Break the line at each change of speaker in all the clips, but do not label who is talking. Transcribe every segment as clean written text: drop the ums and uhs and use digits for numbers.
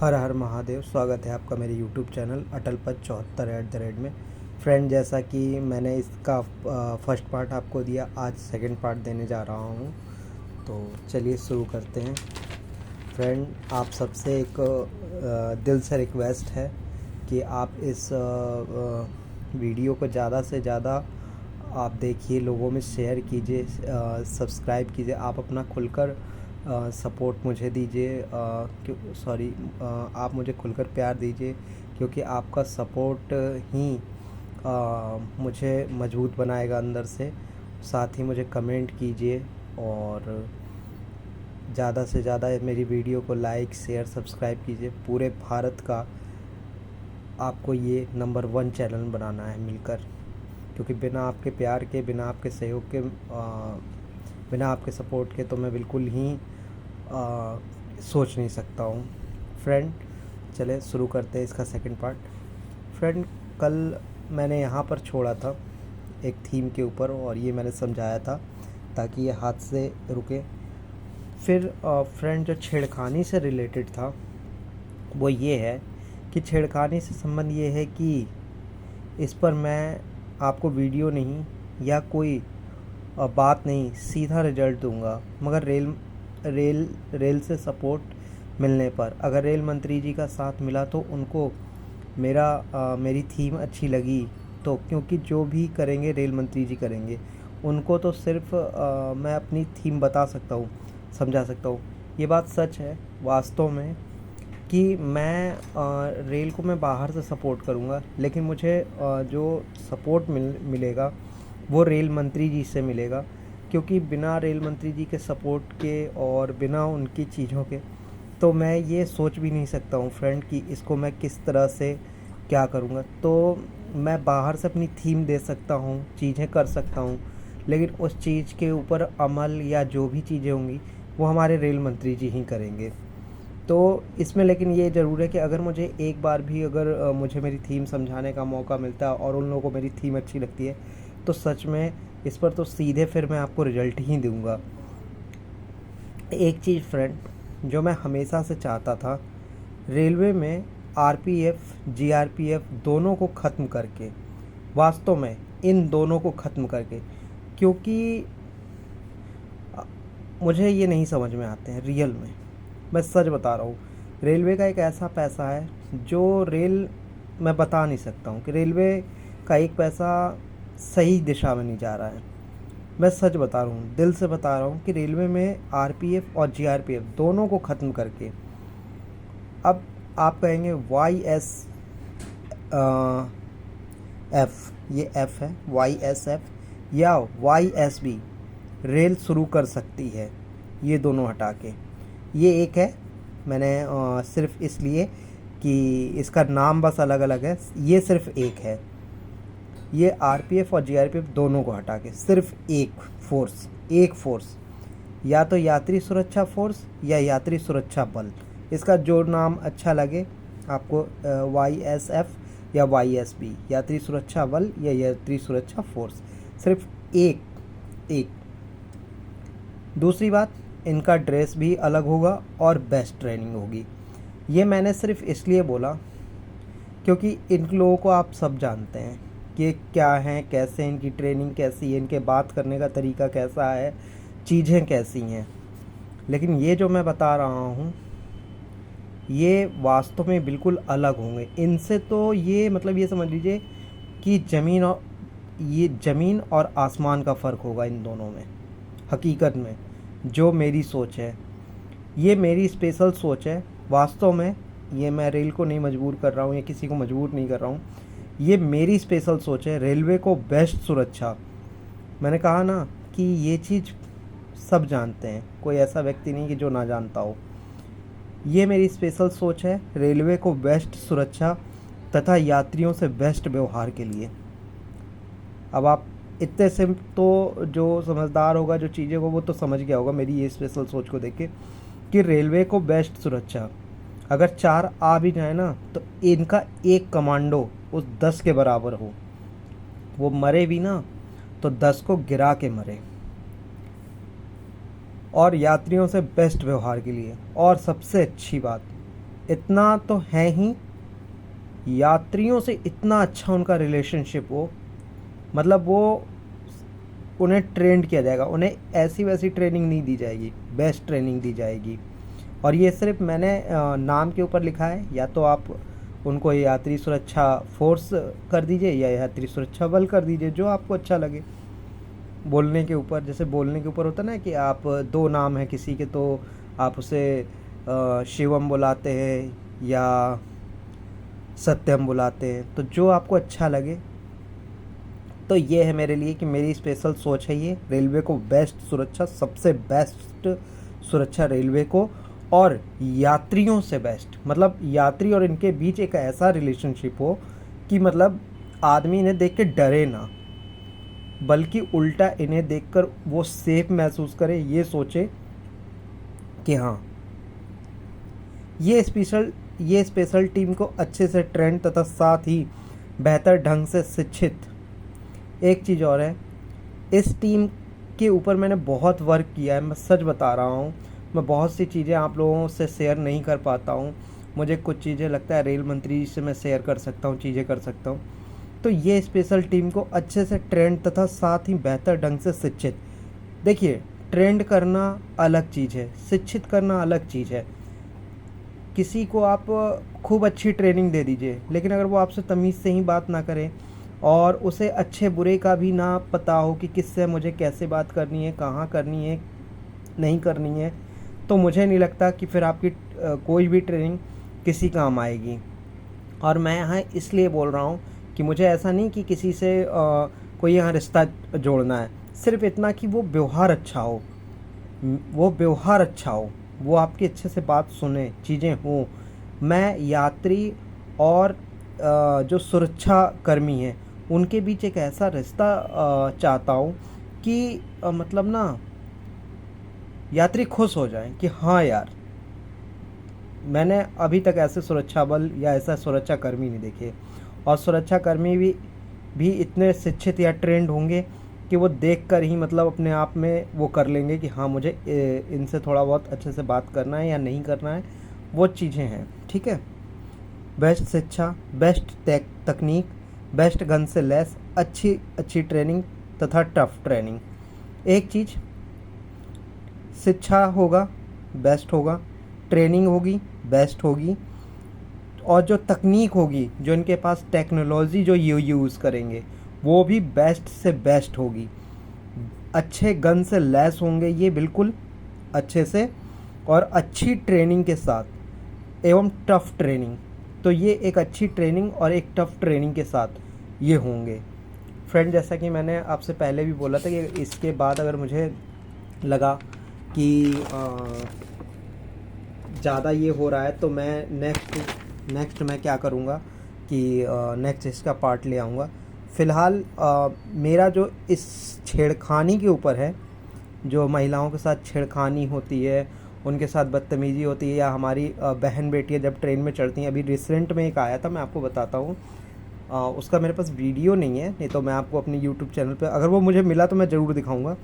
हर हर महादेव। स्वागत है आपका मेरे यूट्यूब चैनल अटल पद 74 में। फ्रेंड, जैसा कि मैंने इसका फर्स्ट पार्ट आपको दिया, आज सेकंड पार्ट देने जा रहा हूँ। तो चलिए शुरू करते हैं। फ्रेंड, आप सबसे एक दिल से रिक्वेस्ट है कि आप इस वीडियो को ज़्यादा से ज़्यादा आप देखिए, लोगों में शेयर कीजिए, सब्सक्राइब कीजिए। आप अपना खुलकर सपोर्ट मुझे दीजिए, आप मुझे खुलकर प्यार दीजिए, क्योंकि आपका सपोर्ट ही मुझे मजबूत बनाएगा अंदर से। साथ ही मुझे कमेंट कीजिए और ज़्यादा से ज़्यादा मेरी वीडियो को लाइक शेयर सब्सक्राइब कीजिए। पूरे भारत का आपको ये नंबर 1 चैनल बनाना है मिलकर, क्योंकि बिना आपके प्यार के, बिना आपके सहयोग के, बिना आपके सपोर्ट के तो मैं बिल्कुल ही सोच नहीं सकता हूँ। फ्रेंड, चले शुरू करते हैं इसका सेकंड पार्ट। फ्रेंड, कल मैंने यहाँ पर छोड़ा था एक थीम के ऊपर, और ये मैंने समझाया था ताकि ये हाथ से रुके। फिर फ्रेंड, जो छेड़खानी से रिलेटेड था वो ये है कि छेड़खानी से संबंध ये है कि इस पर मैं आपको वीडियो नहीं या कोई बात नहीं, सीधा रिजल्ट दूंगा। मगर रेल से सपोर्ट मिलने पर, अगर रेल मंत्री जी का साथ मिला तो उनको मेरी थीम अच्छी लगी, तो क्योंकि जो भी करेंगे रेल मंत्री जी करेंगे, उनको तो सिर्फ मैं अपनी थीम बता सकता हूँ, समझा सकता हूँ। ये बात सच है वास्तव में कि मैं रेल को मैं बाहर से सपोर्ट करूँगा, लेकिन मुझे जो सपोर्ट मिलेगा वो रेल मंत्री जी से मिलेगा, क्योंकि बिना रेल मंत्री जी के सपोर्ट के और बिना उनकी चीज़ों के तो मैं ये सोच भी नहीं सकता हूँ फ्रेंड कि इसको मैं किस तरह से क्या करूँगा। तो मैं बाहर से अपनी थीम दे सकता हूँ, चीज़ें कर सकता हूँ, लेकिन उस चीज़ के ऊपर अमल या जो भी चीज़ें होंगी वो हमारे रेल मंत्री जी ही करेंगे। तो इसमें लेकिन ये ज़रूर है कि अगर मुझे एक बार भी अगर मुझे मेरी थीम समझाने का मौका मिलता है और उन लोगों को मेरी थीम अच्छी लगती है, तो सच में इस पर तो सीधे फिर मैं आपको रिजल्ट ही दूंगा। एक चीज़ फ्रेंड, जो मैं हमेशा से चाहता था, रेलवे में आरपीएफ जीआरपीएफ दोनों को ख़त्म करके, वास्तव में इन दोनों को ख़त्म करके, क्योंकि मुझे ये नहीं समझ में आते हैं रियल में। मैं सच बता रहा हूँ, रेलवे का एक ऐसा पैसा है जो मैं बता नहीं सकता हूँ कि रेलवे का एक पैसा सही दिशा में नहीं जा रहा है। मैं सच बता रहा हूँ, दिल से बता रहा हूँ कि रेलवे में आरपीएफ और जीआरपीएफ दोनों को ख़त्म करके, अब आप कहेंगे एफ, ये एफ है, YSF या YSB रेल शुरू कर सकती है। ये दोनों हटा के ये एक है, मैंने सिर्फ इसलिए कि इसका नाम बस अलग अलग है, ये सिर्फ एक है। ये आरपीएफ और जीआरपीएफ दोनों को हटा के सिर्फ एक फोर्स, या तो यात्री सुरक्षा फोर्स या यात्री सुरक्षा बल, इसका जो नाम अच्छा लगे आपको, YSF या YSB, यात्री सुरक्षा बल या यात्री सुरक्षा फोर्स, सिर्फ एक। दूसरी बात, इनका ड्रेस भी अलग होगा और बेस्ट ट्रेनिंग होगी। ये मैंने सिर्फ इसलिए बोला क्योंकि इन लोगों को आप सब जानते हैं कि क्या हैं, कैसे इनकी ट्रेनिंग कैसी है, इनके बात करने का तरीका कैसा है, चीज़ें कैसी हैं। लेकिन ये जो मैं बता रहा हूँ ये वास्तव में बिल्कुल अलग होंगे इनसे। तो ये मतलब ये समझ लीजिए कि ज़मीन और आसमान का फ़र्क होगा इन दोनों में। हकीकत में जो मेरी सोच है, ये मेरी स्पेशल सोच है वास्तव में। ये मैं रेल को नहीं मजबूर कर रहा हूँ या किसी को मजबूर नहीं कर रहा हूँ, ये मेरी स्पेशल सोच है। रेलवे को बेस्ट सुरक्षा, मैंने कहा ना कि ये चीज़ सब जानते हैं, कोई ऐसा व्यक्ति नहीं कि जो ना जानता हो। ये मेरी स्पेशल सोच है रेलवे को बेस्ट सुरक्षा तथा यात्रियों से बेस्ट व्यवहार के लिए। अब आप इतने से तो जो समझदार होगा, जो चीज़ें होगा, वो तो समझ गया होगा मेरी ये स्पेशल सोच को देख के कि रेलवे को बेस्ट सुरक्षा। अगर 4 आ भी जाए ना तो इनका एक कमांडो उस 10 के बराबर हो, वो मरे भी ना तो 10 को गिरा के मरे। और यात्रियों से बेस्ट व्यवहार के लिए। और सबसे अच्छी बात, इतना तो है ही, यात्रियों से इतना अच्छा उनका रिलेशनशिप हो, मतलब वो उन्हें ट्रेंड किया जाएगा, उन्हें ऐसी वैसी ट्रेनिंग नहीं दी जाएगी, बेस्ट ट्रेनिंग दी जाएगी। और ये सिर्फ मैंने नाम के ऊपर लिखा है, या तो आप उनको यात्री सुरक्षा फोर्स कर दीजिए या यात्री सुरक्षा बल कर दीजिए, जो आपको अच्छा लगे। बोलने के ऊपर, जैसे बोलने के ऊपर होता ना कि आप दो नाम है किसी के तो आप उसे शिवम बुलाते हैं या सत्यम बुलाते हैं, तो जो आपको अच्छा लगे। तो ये है मेरे लिए कि मेरी स्पेशल सोच है ये, रेलवे को बेस्ट सुरक्षा, सबसे बेस्ट सुरक्षा रेलवे को, और यात्रियों से बेस्ट, मतलब यात्री और इनके बीच एक ऐसा रिलेशनशिप हो कि मतलब आदमी इन्हें देख के डरे ना, बल्कि उल्टा इन्हें देखकर वो सेफ महसूस करे, ये सोचे कि हाँ ये स्पेशल टीम को अच्छे से ट्रेन तथा साथ ही बेहतर ढंग से शिक्षित। एक चीज़ और है, इस टीम के ऊपर मैंने बहुत वर्क किया है, मैं सच बता रहा हूँ। मैं बहुत सी चीज़ें आप लोगों से शेयर नहीं कर पाता हूँ, मुझे कुछ चीज़ें लगता है रेल मंत्री जी से मैं शेयर कर सकता हूँ, चीज़ें कर सकता हूँ। तो ये स्पेशल टीम को अच्छे से ट्रेंड तथा साथ ही बेहतर ढंग से शिक्षित। देखिए, ट्रेंड करना अलग चीज़ है, शिक्षित करना अलग चीज़ है। किसी को आप खूब अच्छी ट्रेनिंग दे दीजिए, लेकिन अगर वो आपसे तमीज़ से ही बात ना करे और उसे अच्छे बुरे का भी ना पता हो कि किससे मुझे कैसे बात करनी है, कहाँ करनी है, नहीं करनी है, तो मुझे नहीं लगता कि फिर आपकी कोई भी ट्रेनिंग किसी काम आएगी। और मैं यहाँ इसलिए बोल रहा हूँ कि मुझे ऐसा नहीं कि किसी से कोई यहाँ रिश्ता जोड़ना है, सिर्फ इतना कि वो व्यवहार अच्छा हो, वो आपकी अच्छे से बात सुने, चीज़ें हों। मैं यात्री और जो सुरक्षा कर्मी हैं उनके बीच एक ऐसा रिश्ता चाहता हूँ कि मतलब ना यात्री खुश हो जाएं कि हाँ यार, मैंने अभी तक ऐसे सुरक्षा बल या ऐसा सुरक्षा कर्मी नहीं देखे। और सुरक्षा कर्मी भी इतने शिक्षित या ट्रेंड होंगे कि वो देखकर ही मतलब अपने आप में वो कर लेंगे कि हाँ मुझे इनसे थोड़ा बहुत अच्छे से बात करना है या नहीं करना है, वो चीज़ें हैं। ठीक है, बेस्ट शिक्षा, बेस्ट तकनीक, बेस्ट गन से लैस अच्छी ट्रेनिंग तथा टफ ट्रेनिंग। एक चीज़, शिक्षा होगा बेस्ट होगा, ट्रेनिंग होगी बेस्ट होगी, और जो तकनीक होगी, जो इनके पास टेक्नोलॉजी जो यूज़ करेंगे वो भी बेस्ट से बेस्ट होगी। अच्छे गन से लैस होंगे ये बिल्कुल अच्छे से, और अच्छी ट्रेनिंग के साथ एवं टफ ट्रेनिंग। तो ये एक अच्छी ट्रेनिंग और एक टफ ट्रेनिंग के साथ ये होंगे। फ्रेंड, जैसा कि मैंने आपसे पहले भी बोला था कि इसके बाद अगर मुझे लगा कि ज़्यादा ये हो रहा है तो मैं नेक्स्ट मैं क्या करूँगा कि नेक्स्ट इसका पार्ट ले आऊँगा। फ़िलहाल मेरा जो इस छेड़खानी के ऊपर है, जो महिलाओं के साथ छेड़खानी होती है, उनके साथ बदतमीज़ी होती है, या हमारी बहन बेटियाँ जब ट्रेन में चढ़ती हैं, अभी रिसेंट में एक आया था, मैं आपको बताता हूँ। उसका मेरे पास वीडियो नहीं है, नहीं तो मैं आपको अपने यूट्यूब चैनल पे अगर वो मुझे मिला तो मैं ज़रूर दिखाऊंगा।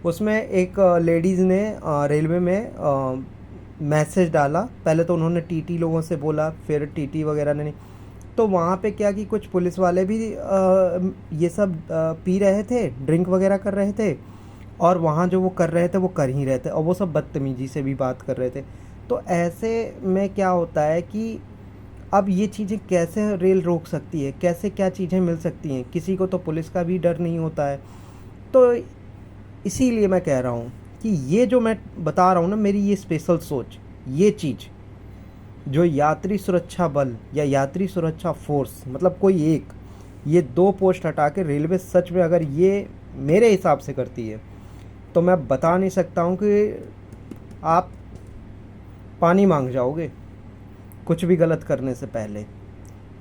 उसमें एक लेडीज़ ने रेलवे में मैसेज डाला। पहले तो उन्होंने टीटी लोगों से बोला, फिर टीटी वगैरह ने नहीं, तो वहाँ पे क्या कि कुछ पुलिस वाले भी ये सब पी रहे थे, ड्रिंक वगैरह कर रहे थे, और वहाँ जो वो कर रहे थे वो कर ही रहे थे, और वो सब बदतमीज़ी से भी बात कर रहे थे। तो ऐसे में क्या होता है कि अब ये चीज़ें कैसे रेल रोक सकती है, कैसे क्या चीज़ें मिल सकती हैं, किसी को तो पुलिस का भी डर नहीं होता है। तो इसीलिए मैं कह रहा हूँ कि ये जो मैं बता रहा हूँ ना, मेरी ये स्पेशल सोच, ये चीज़ जो यात्री सुरक्षा बल या यात्री सुरक्षा फोर्स, मतलब कोई एक, ये दो पोस्ट हटा के रेलवे सच में अगर ये मेरे हिसाब से करती है तो मैं बता नहीं सकता हूँ कि आप पानी मांग जाओगे कुछ भी गलत करने से पहले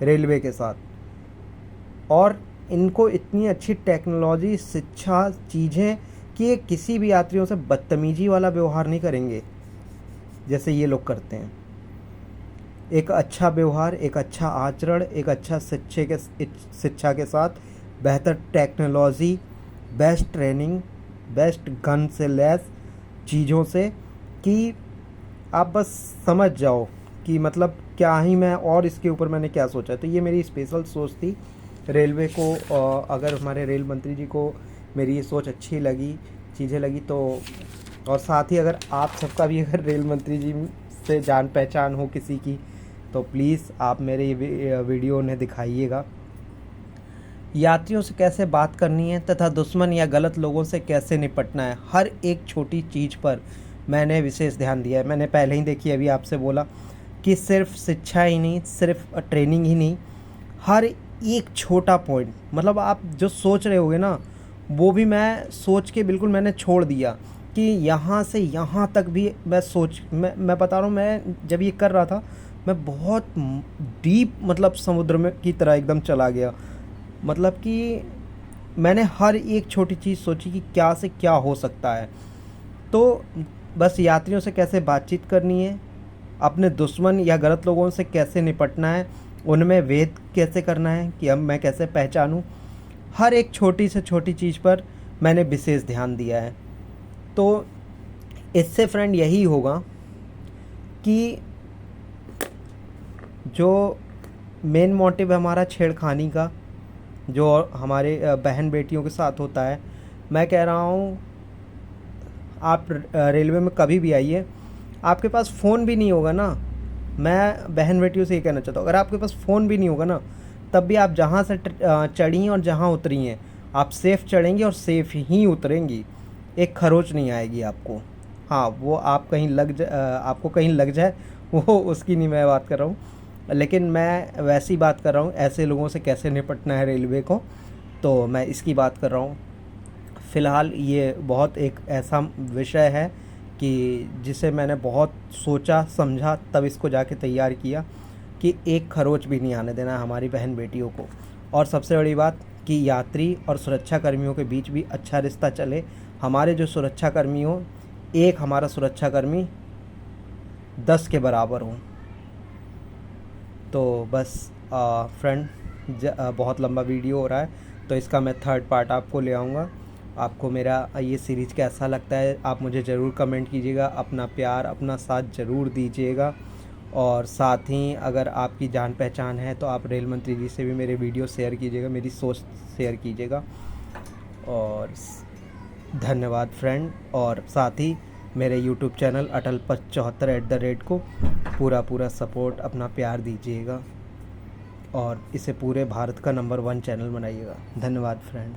रेलवे के साथ। और इनको इतनी अच्छी टेक्नोलॉजी, शिक्षा, चीज़ें कि ये किसी भी यात्रियों से बदतमीजी वाला व्यवहार नहीं करेंगे जैसे ये लोग करते हैं। एक अच्छा व्यवहार, एक अच्छा आचरण, एक अच्छा शिक्षा के साथ बेहतर technology, best training, best gun से लैस चीज़ों से, कि आप बस समझ जाओ कि मतलब क्या ही मैं और इसके ऊपर मैंने क्या सोचा। तो ये मेरी स्पेशल सोच थी रेलवे को। अगर हमारे रेल मंत्री जी को मेरी ये सोच अच्छी लगी, चीज़ें लगी तो, और साथ ही अगर आप सबका भी अगर रेल मंत्री जी से जान पहचान हो किसी की, तो प्लीज़ आप मेरे ये वीडियो उन्हें दिखाइएगा। यात्रियों से कैसे बात करनी है तथा दुश्मन या गलत लोगों से कैसे निपटना है, हर एक छोटी चीज़ पर मैंने विशेष ध्यान दिया है। मैंने पहले ही देखिए अभी आपसे बोला कि सिर्फ शिक्षा ही नहीं, सिर्फ ट्रेनिंग ही नहीं, हर एक छोटा पॉइंट, मतलब आप जो सोच रहे होगे ना, वो भी मैं सोच के बिल्कुल मैंने छोड़ दिया कि यहाँ से यहाँ तक भी मैं बता रहा हूँ, मैं जब ये कर रहा था मैं बहुत डीप मतलब समुद्र में की तरह एकदम चला गया। मतलब कि मैंने हर एक छोटी चीज़ सोची कि क्या से क्या हो सकता है। तो बस यात्रियों से कैसे बातचीत करनी है, अपने दुश्मन या गलत लोगों से कैसे निपटना है, उनमें भेद कैसे करना है कि अब मैं कैसे पहचानूं, हर एक छोटी से छोटी चीज़ पर मैंने विशेष ध्यान दिया है। तो इससे फ्रेंड यही होगा कि जो मेन मोटिव है हमारा छेड़खानी का, जो हमारे बहन बेटियों के साथ होता है, मैं कह रहा हूँ आप रेलवे में कभी भी आइए, आपके पास फ़ोन भी नहीं होगा ना, मैं बहन बेटियों से ये कहना चाहता हूँ, अगर आपके पास फ़ोन भी नहीं होगा ना, तब भी आप जहाँ से चढ़ी हैं और जहाँ उतरी हैं, आप सेफ़ चढ़ेंगी और सेफ़ ही उतरेंगी, एक खरोच नहीं आएगी आपको। हाँ, वो आपको कहीं लग जाए वो उसकी नहीं मैं बात कर रहा हूँ, लेकिन मैं वैसी बात कर रहा हूँ ऐसे लोगों से कैसे निपटना है रेलवे को, तो मैं इसकी बात कर रहा हूँ। फ़िलहाल ये बहुत एक ऐसा विषय है कि जिसे मैंने बहुत सोचा समझा तब इसको जाके तैयार किया कि एक खरोच भी नहीं आने देना है हमारी बहन बेटियों को। और सबसे बड़ी बात कि यात्री और सुरक्षा कर्मियों के बीच भी अच्छा रिश्ता चले। हमारे जो सुरक्षा कर्मी हों, एक हमारा सुरक्षा कर्मी 10 के बराबर हों। तो बस फ्रेंड, बहुत लंबा वीडियो हो रहा है, तो इसका मैं थर्ड पार्ट आपको ले आऊँगा। आपको मेरा ये सीरीज़ कैसा लगता है आप मुझे ज़रूर कमेंट कीजिएगा, अपना प्यार अपना साथ ज़रूर दीजिएगा। और साथ ही अगर आपकी जान पहचान है तो आप रेल मंत्री जी से भी मेरे वीडियो शेयर कीजिएगा, मेरी सोच शेयर कीजिएगा। और धन्यवाद फ्रेंड। और साथ ही मेरे यूट्यूब चैनल अटल 74 को पूरा सपोर्ट अपना प्यार दीजिएगा और इसे पूरे भारत का नंबर 1 चैनल बनाइएगा। धन्यवाद फ्रेंड।